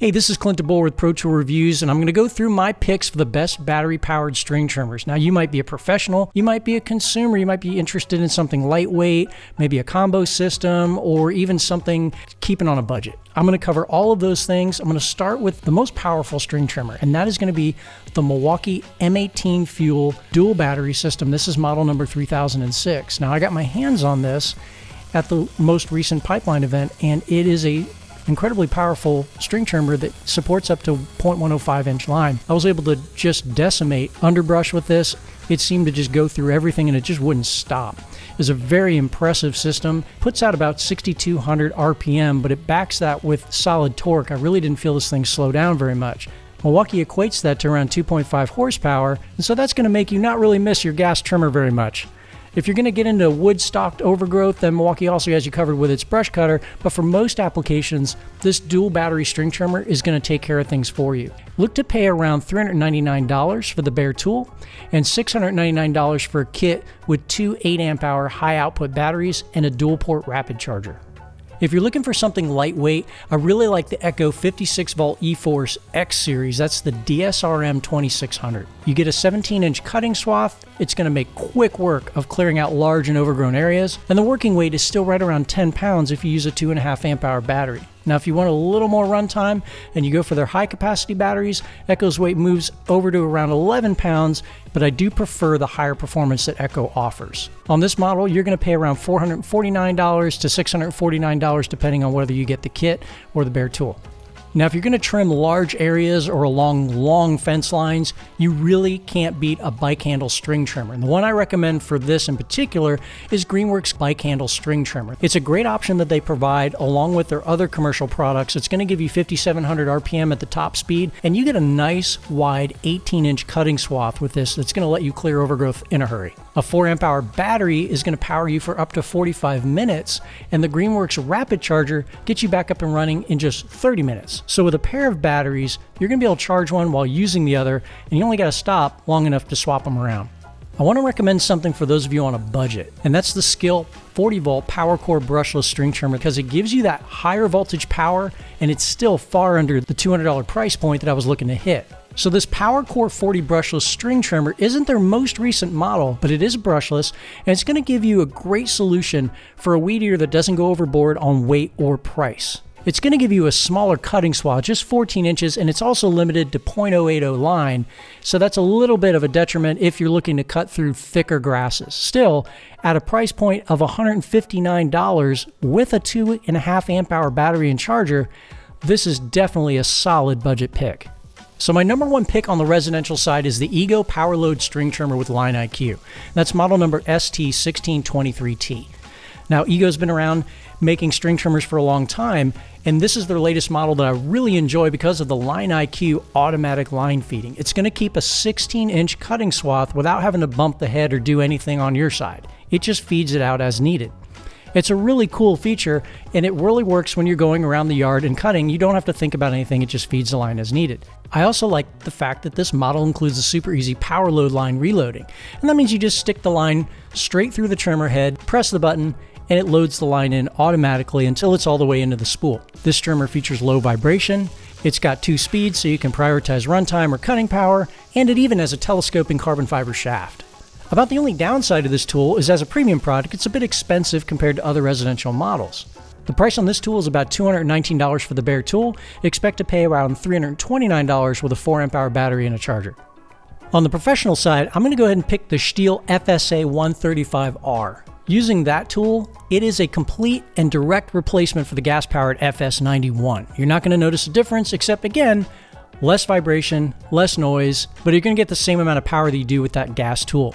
Hey, this is Clint DeBoer with Pro Tool Reviews, and I'm going to go through my picks for the best battery-powered string trimmers. Now, you might be a professional, you might be a consumer, you might be interested in something lightweight, maybe a combo system, or even something keeping on a budget. I'm going to cover all of those things. I'm going to start with the most powerful string trimmer, and that is going to be the Milwaukee M18 Fuel dual battery system. This is model number 3006. Now, I got my hands on this at the most recent pipeline event, and it is a incredibly powerful string trimmer that supports up to 0.105 inch line. I was able to just decimate underbrush with this. It seemed to just go through everything and it just wouldn't stop. It's a very impressive system. Puts out about 6,200 RPM, but it backs that with solid torque. I really didn't feel this thing slow down very much. Milwaukee equates that to around 2.5 horsepower, and so that's going to make you not really miss your gas trimmer very much. If you're going to get into wood-stocked overgrowth, then Milwaukee also has you covered with its brush cutter, but for most applications, this dual battery string trimmer is going to take care of things for you. Look to pay around $399 for the bare tool and $699 for a kit with two 8-amp-hour high-output batteries and a dual-port rapid charger. If you're looking for something lightweight, I really like the Echo 56-volt eForce X series. That's the DSRM 2600. You get a 17-inch cutting swath. It's going to make quick work of clearing out large and overgrown areas. And the working weight is still right around 10 pounds if you use a 2.5 amp-hour battery. Now, if you want a little more runtime and you go for their high-capacity batteries, Echo's weight moves over to around 11 pounds, but I do prefer the higher performance that Echo offers. On this model, you're going to pay around $449 to $649 depending on whether you get the kit or the bare tool. Now, if you're going to trim large areas or along long fence lines, you really can't beat a bike handle string trimmer. And the one I recommend for this in particular is Greenworks bike handle string trimmer. It's a great option that they provide along with their other commercial products. It's going to give you 5,700 RPM at the top speed, and you get a nice wide 18-inch cutting swath with this that's going to let you clear overgrowth in a hurry. A 4-amp-hour battery is going to power you for up to 45 minutes, and the Greenworks rapid charger gets you back up and running in just 30 minutes. So with a pair of batteries, you're going to be able to charge one while using the other, and you only got to stop long enough to swap them around. I want to recommend something for those of you on a budget, and that's the Stihl 40-volt PowerCore brushless string trimmer because it gives you that higher voltage power, and it's still far under the $200 price point that I was looking to hit. So this PowerCore 40 brushless string trimmer isn't their most recent model, but it is brushless, and it's going to give you a great solution for a weed eater that doesn't go overboard on weight or price. It's going to give you a smaller cutting swath, just 14 inches, and it's also limited to 0.080 line, so that's a little bit of a detriment if you're looking to cut through thicker grasses. Still, at a price point of $159 with a 2.5 amp-hour battery and charger, this is definitely a solid budget pick. So my number one pick on the residential side is the Ego PowerLoad string trimmer with Line IQ. That's model number ST1623T. Now, Ego's been around making string trimmers for a long time, and this is their latest model that I really enjoy because of the Line IQ automatic line feeding. It's going to keep a 16-inch cutting swath without having to bump the head or do anything on your side. It just feeds it out as needed. It's a really cool feature, and it really works when you're going around the yard and cutting. You don't have to think about anything, it just feeds the line as needed. I also like the fact that this model includes a super easy power load line reloading, and that means you just stick the line straight through the trimmer head, press the button, and it loads the line in automatically until it's all the way into the spool. This trimmer features low vibration, it's got 2 speeds so you can prioritize runtime or cutting power, and it even has a telescoping carbon fiber shaft. About the only downside of this tool is as a premium product, it's a bit expensive compared to other residential models. The price on this tool is about $219 for the bare tool. Expect to pay around $329 with a 4-amp-hour battery and a charger. On the professional side, I'm going to go ahead and pick the Stihl FSA 135R. Using that tool, it is a complete and direct replacement for the gas-powered FS91. You're not going to notice a difference, except again, less vibration, less noise, but you're going to get the same amount of power that you do with that gas tool.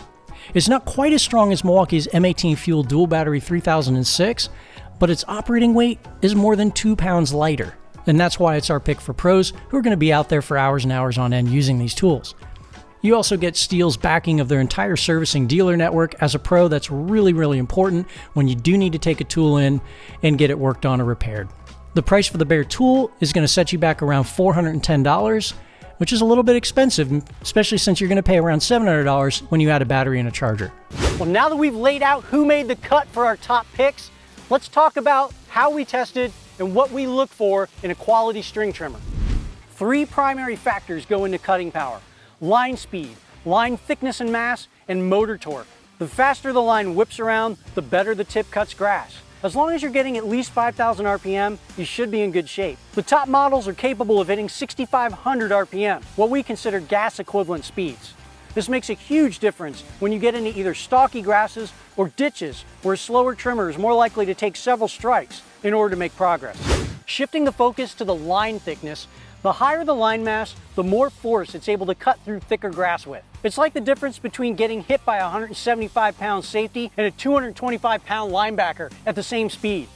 It's not quite as strong as Milwaukee's M18 Fuel Dual Battery 3006, but its operating weight is more than 2 pounds lighter. And that's why it's our pick for pros who are going to be out there for hours and hours on end using these tools. You also get Stihl's backing of their entire servicing dealer network. As a pro, that's really, really important when you do need to take a tool in and get it worked on or repaired. The price for the bare tool is going to set you back around $410, which is a little bit expensive, especially since you're going to pay around $700 when you add a battery and a charger. Well, now that we've laid out who made the cut for our top picks, let's talk about how we tested and what we look for in a quality string trimmer. Three primary factors go into cutting power: line speed, line thickness and mass, and motor torque. The faster the line whips around, the better the tip cuts grass. As long as you're getting at least 5,000 RPM, you should be in good shape. The top models are capable of hitting 6,500 RPM, what we consider gas equivalent speeds. This makes a huge difference when you get into either stalky grasses or ditches where a slower trimmer is more likely to take several strikes in order to make progress. Shifting the focus to the line thickness, the higher the line mass, the more force it's able to cut through thicker grass with. It's like the difference between getting hit by a 175-pound safety and a 225-pound linebacker at the same speed.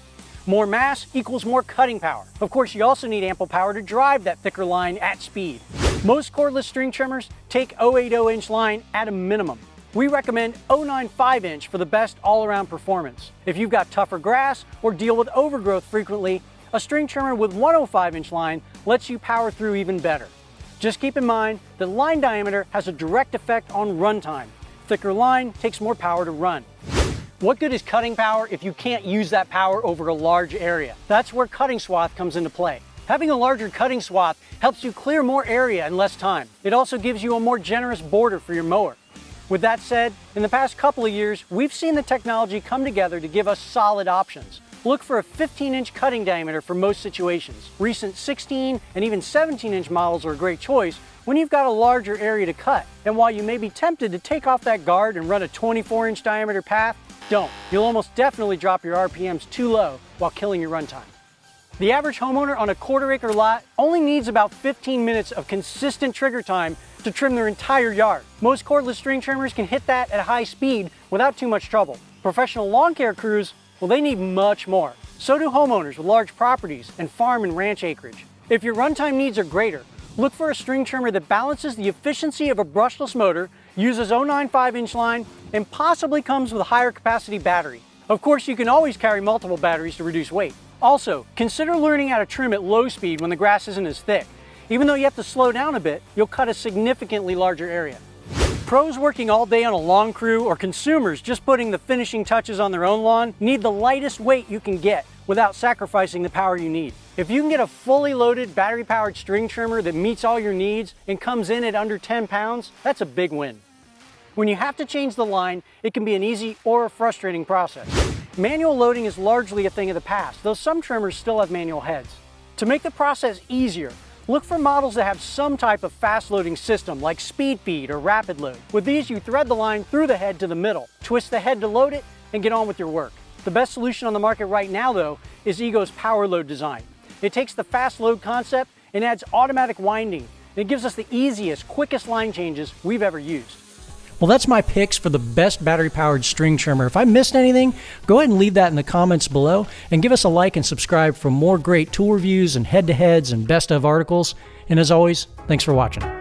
More mass equals more cutting power. Of course, you also need ample power to drive that thicker line at speed. Most cordless string trimmers take 0.80-inch line at a minimum. We recommend 0.95-inch for the best all-around performance. If you've got tougher grass or deal with overgrowth frequently, a string trimmer with 105-inch line lets you power through even better. Just keep in mind that line diameter has a direct effect on runtime. Thicker line takes more power to run. What good is cutting power if you can't use that power over a large area? That's where cutting swath comes into play. Having a larger cutting swath helps you clear more area in less time. It also gives you a more generous border for your mower. With that said, in the past couple of years, we've seen the technology come together to give us solid options. Look for a 15-inch cutting diameter for most situations. Recent 16 and even 17-inch models are a great choice when you've got a larger area to cut. And while you may be tempted to take off that guard and run a 24-inch diameter path, don't. You'll almost definitely drop your RPMs too low while killing your runtime. The average homeowner on a quarter-acre lot only needs about 15 minutes of consistent trigger time to trim their entire yard. Most cordless string trimmers can hit that at high speed without too much trouble. Professional lawn care crews, well, they need much more. So do homeowners with large properties and farm and ranch acreage. If your runtime needs are greater, look for a string trimmer that balances the efficiency of a brushless motor, uses 0.95-inch line, and possibly comes with a higher capacity battery. Of course, you can always carry multiple batteries to reduce weight. Also, consider learning how to trim at low speed when the grass isn't as thick. Even though you have to slow down a bit, you'll cut a significantly larger area. Pros working all day on a lawn crew or consumers just putting the finishing touches on their own lawn need the lightest weight you can get without sacrificing the power you need. If you can get a fully loaded battery-powered string trimmer that meets all your needs and comes in at under 10 pounds, that's a big win. When you have to change the line, it can be an easy or a frustrating process. Manual loading is largely a thing of the past, though some trimmers still have manual heads. To make the process easier, look for models that have some type of fast loading system like speed feed or rapid load. With these, you thread the line through the head to the middle, twist the head to load it, and get on with your work. The best solution on the market right now, though, is Ego's power load design. It takes the fast load concept and adds automatic winding. And it gives us the easiest, quickest line changes we've ever used. Well, that's my picks for the best battery-powered string trimmer. If I missed anything, go ahead and leave that in the comments below, and give us a like and subscribe for more great tool reviews and head-to-heads and best-of articles. And as always, thanks for watching.